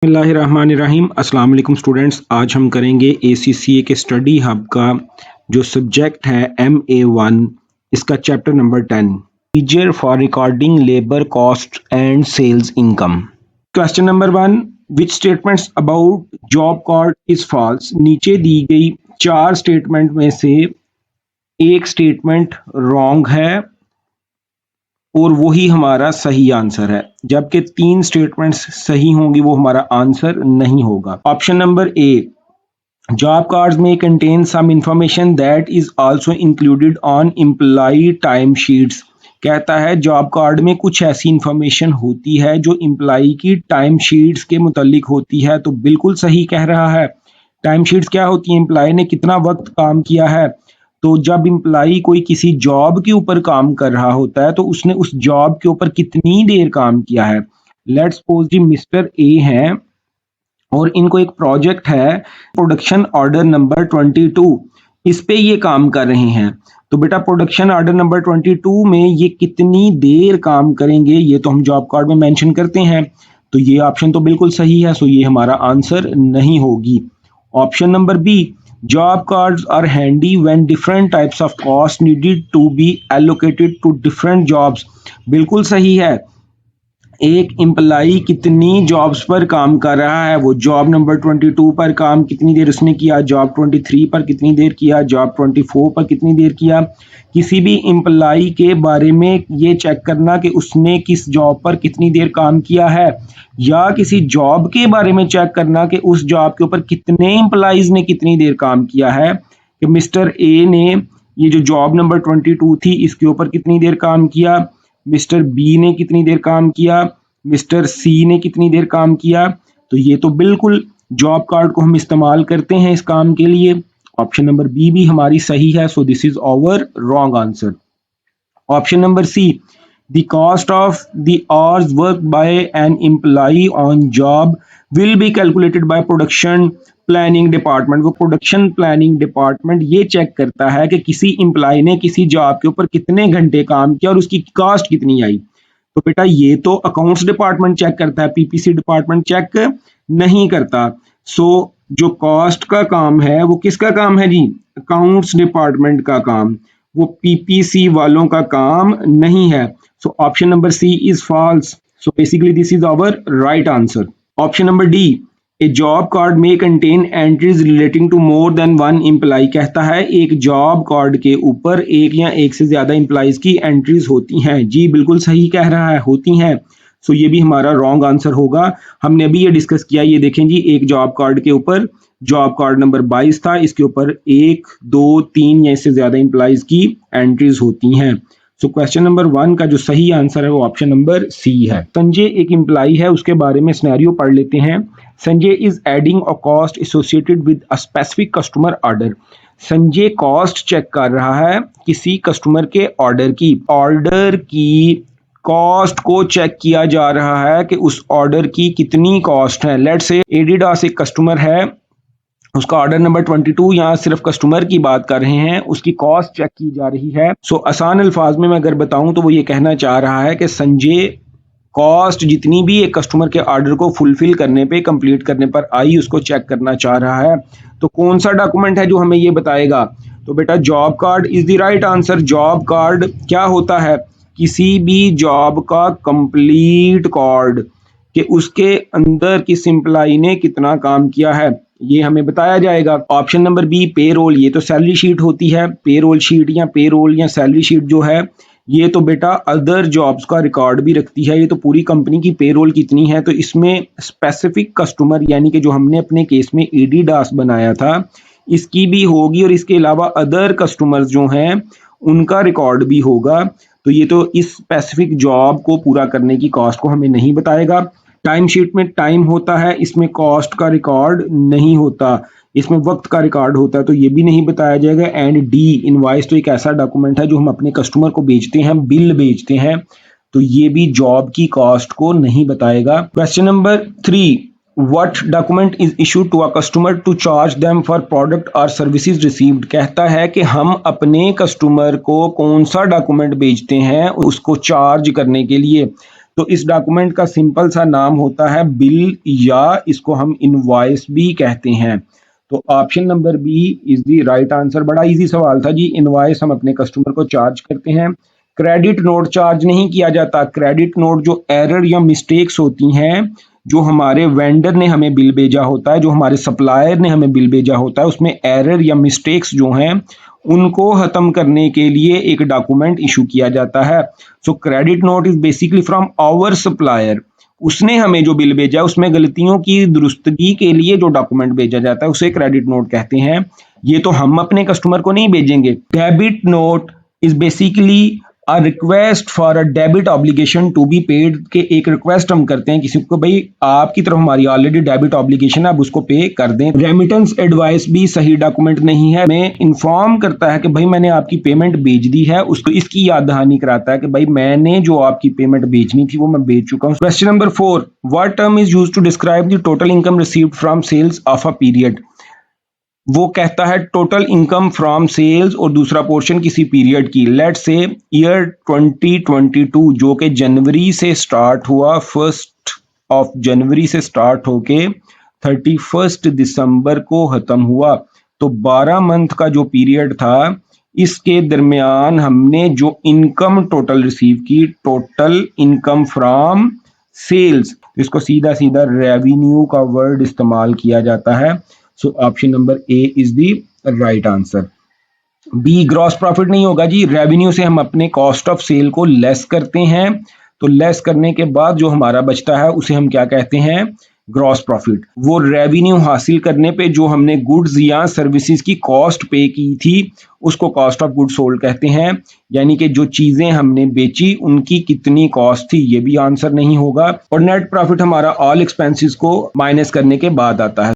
बिस्मिल्लाहिर्रहमानिर्रहीम। अस्सलाम वालेकुम स्टूडेंट्स। आज हम करेंगे ACCA के स्टडी हब का जो सब्जेक्ट है MA1, इसका chapter number 10, procedure for recording labour cost and sales income. Question number 1, which statements about job card is false. नीचे दी गई 4 स्टेटमेंट में से एक स्टेटमेंट रॉन्ग है और वही हमारा सही आंसर है, जबकि 3 स्टेटमेंट्स सही होंगी, वो हमारा आंसर नहीं होगा। Option number A, job cards में contain some information that is also included on employ time sheets. कहता है जॉब कार्ड में कुछ ऐसी इंफॉर्मेशन होती है जो एम्प्लॉय की टाइम शीट्स के मुतालिक होती है, तो बिल्कुल सही कह रहा है। टाइम शीट्स क्या होती है? एम्प्लॉय ने कितना वक्त काम किया है। तो जब एम्प्लॉय कोई किसी जॉब के ऊपर काम कर रहा होता है तो उसने उस जॉब के ऊपर कितनी देर काम किया है। लेट्स सपोज जी मिस्टर ए हैं और इनको एक प्रोजेक्ट है प्रोडक्शन ऑर्डर नंबर 22, इस पे ये काम कर रहे हैं। तो बेटा प्रोडक्शन ऑर्डर नंबर 22 में ये कितनी देर काम करेंगे ये तो हम जॉब कार्ड में मेंशन करते हैं। तो ये ऑप्शन तो बिल्कुल सही है, सो ये हमारा आंसर नहीं होगी। Option number B, job cards are handy when different types of costs needed to be allocated to different jobs। बिल्कुल सही है। एक एम्प्लॉई कितनी जॉब्स पर काम कर रहा है, वो जॉब नंबर 22 पर काम कितनी देर उसने किया, जॉब 23 पर कितनी देर किया, जॉब 24 पर कितनी देर किया। किसी भी एम्प्लॉई के बारे में ये चेक करना कि उसने किस जॉब पर कितनी देर काम किया है, या किसी जॉब के बारे में चेक करना कि उस जॉब के ऊपर कितने एम्प्लॉइज ने कितनी देर काम किया है, कि मिस्टर ए ने ये जो जॉब नंबर 22 थी इसके ऊपर कितनी देर काम किया, मिस्टर बी ने कितनी देर काम किया, मिस्टर सी ने कितनी देर काम किया। तो ये तो बिल्कुल जॉब कार्ड को हम इस्तेमाल करते हैं इस काम के लिए। ऑप्शन नंबर बी भी हमारी सही है, so this is our wrong answer. Option number C, the cost of the hours worked by an employee on job will be calculated by production planning department। वो प्रोडक्शन प्लानिंग डिपार्टमेंट ये check करता है कि किसी employ ने किसी job के ऊपर कितने घंटे काम किया और उसकी कॉस्ट कितनी आई। तो बेटा ये तो अकाउंट्स डिपार्टमेंट चेक करता है, पीपीसी डिपार्टमेंट चेक नहीं करता। सो जो कॉस्ट का काम है वो किसका काम है जी? अकाउंट्स डिपार्टमेंट का काम, वो पीपीसी वालों का काम नहीं है। So option number C is false. So basically this is our right answer. Option number D, a job card may contain entries relating to more than one employee। कहता है एक जॉब कार्ड के ऊपर एक या एक से ज्यादा एम्प्लॉइज की एंट्रीज होती हैं। जी बिल्कुल सही कह रहा है, होती हैं। सो ये भी हमारा रॉन्ग आंसर होगा। हमने अभी ये डिस्कस किया, ये देखें जी, एक जॉब कार्ड के ऊपर जॉब कार्ड नंबर 22 था, इसके ऊपर 1, 2, 3 या इससे ज्यादा एम्प्लॉइज की एंट्रीज होती हैं। सो क्वेश्चन नंबर 1 का जो सही आंसर है वो ऑप्शन नंबर सी है। संजय एक एम्प्लॉई है, उसके बारे में सिनेरियो पढ़ लेते हैं। Sanjay is adding a cost associated with a specific customer order. Sanjay cost check कर रहा है किसी कस्टमर के ऑर्डर की कॉस्ट को चेक किया जा रहा है कि उस ऑर्डर की कितनी कॉस्ट है। लेट्स से एडिडास एक कस्टमर है, उसका ऑर्डर नंबर 22, यहाँ सिर्फ कस्टमर की बात कर रहे हैं, उसकी कॉस्ट चेक की जा रही है। सो आसान अल्फाज में मैं अगर बताऊं तो वो ये कहना चाह रहा है कि संजय कॉस्ट जितनी भी एक कस्टमर के ऑर्डर को फुलफिल करने पे, कंप्लीट करने पर आई, उसको चेक करना चाह रहा है। तो कौन सा डॉक्यूमेंट है जो हमें ये बताएगा? तो बेटा job card is the right answer. Job card क्या होता है? किसी भी जॉब का कंप्लीट कार्ड, कि उसके अंदर किस एम्प्लॉय ने कितना काम किया है, ये हमें बताया जाएगा। ऑप्शन नंबर बी, पेरोल, ये तो सैलरी शीट होती है। पेरोल शीट या पेरोल या सैलरी शीट जो है ये तो बेटा अदर जॉब्स का रिकॉर्ड भी रखती है। ये तो पूरी कंपनी की पेरोल कितनी है, तो इसमें स्पेसिफिक कस्टमर यानी कि जो हमने अपने केस में एडिडास बनाया था इसकी भी होगी, और इसके अलावा अदर कस्टमर्स जो हैं उनका रिकॉर्ड भी होगा। तो ये तो इस स्पेसिफिक जॉब को पूरा करने की कॉस्ट को हमें नहीं बताएगा। टाइम शीट में टाइम होता है, इसमें कॉस्ट का रिकॉर्ड नहीं होता, इसमें वक्त का रिकॉर्ड होता है, तो ये भी नहीं बताया जाएगा। एंड डी, इनवॉइस तो एक ऐसा डॉक्यूमेंट है जो हम अपने कस्टमर को बेचते हैं, बिल बेचते हैं, तो ये भी जॉब की कॉस्ट को नहीं बताएगा। Question number 3, what document is issued to a customer to charge them for product or services received। कहता है कि हम अपने कस्टमर को कौन सा डॉक्यूमेंट बेचते हैं उसको चार्ज करने के लिए। तो इस डॉक्यूमेंट का सिंपल सा नाम होता है बिल, या इसको हम इनवॉइस भी कहते हैं। तो option number B is the right answer. बड़ा इजी सवाल था जी। इनवॉइस हम अपने कस्टमर को चार्ज करते हैं, क्रेडिट नोट चार्ज नहीं किया जाता। क्रेडिट नोट जो एरर या मिस्टेक्स होती हैं, जो हमारे वेंडर ने हमें बिल भेजा होता है, जो हमारे सप्लायर ने हमें बिल भेजा होता है, उसमें एरर या मिस्टेक्स जो हैं उनको खत्म करने के लिए एक डॉक्यूमेंट इशू किया जाता है। So credit note is basically from our supplier. उसने हमें जो बिल भेजा उसमें गलतियों की दुरुस्तगी के लिए जो डॉक्यूमेंट भेजा जाता है उसे क्रेडिट नोट कहते हैं। ये तो हम अपने कस्टमर को नहीं भेजेंगे। Debit note is basically a request for a debit obligation to be paid, के एक रिक्वेस्ट हम करते हैं किसी को, भाई आपकी तरफ हमारी ऑलरेडी डेबिट ऑब्लिगेशन है, अब उसको पे कर दें। रेमिटेंस एडवाइस भी सही डॉक्यूमेंट नहीं है, हमें इन्फॉर्म करता है कि भाई मैंने आपकी पेमेंट भेज दी है, उसको इसकी याद दहानी कराता है कि भाई मैंने जो आपकी पेमेंट भेजनी थी वो मैं भेज चुका हूँ। Question number 4, what term is used to describe the total income received from sales of a period. वो कहता है टोटल इनकम फ्रॉम सेल्स और दूसरा पोर्शन किसी पीरियड की। लेट्स से ईयर 2022 जो कि जनवरी से स्टार्ट हुआ, 1 जनवरी से स्टार्ट होके 31 दिसंबर को खत्म हुआ, तो 12 मंथ का जो पीरियड था इसके दरमियान हमने जो इनकम टोटल रिसीव की, टोटल इनकम फ्रॉम सेल्स, इसको सीधा सीधा रेवेन्यू का वर्ड इस्तेमाल किया जाता है। So option number A is the right answer. B gross profit नहीं होगा जी। रेवेन्यू से हम अपने कॉस्ट ऑफ सेल को लेस करते हैं, तो लेस करने के बाद जो हमारा बचता है उसे हम क्या कहते हैं, ग्रॉस प्रॉफिट। वो रेवेन्यू हासिल करने पे जो हमने गुड्स या सर्विसेज की कॉस्ट पे की थी उसको कॉस्ट ऑफ गुड्स सोल्ड कहते हैं, यानी कि जो चीजें हमने बेची उनकी कितनी कॉस्ट थी, ये भी आंसर नहीं होगा। और नेट प्रॉफिट हमारा ऑल एक्सपेंसेस को माइनस करने के बाद आता है।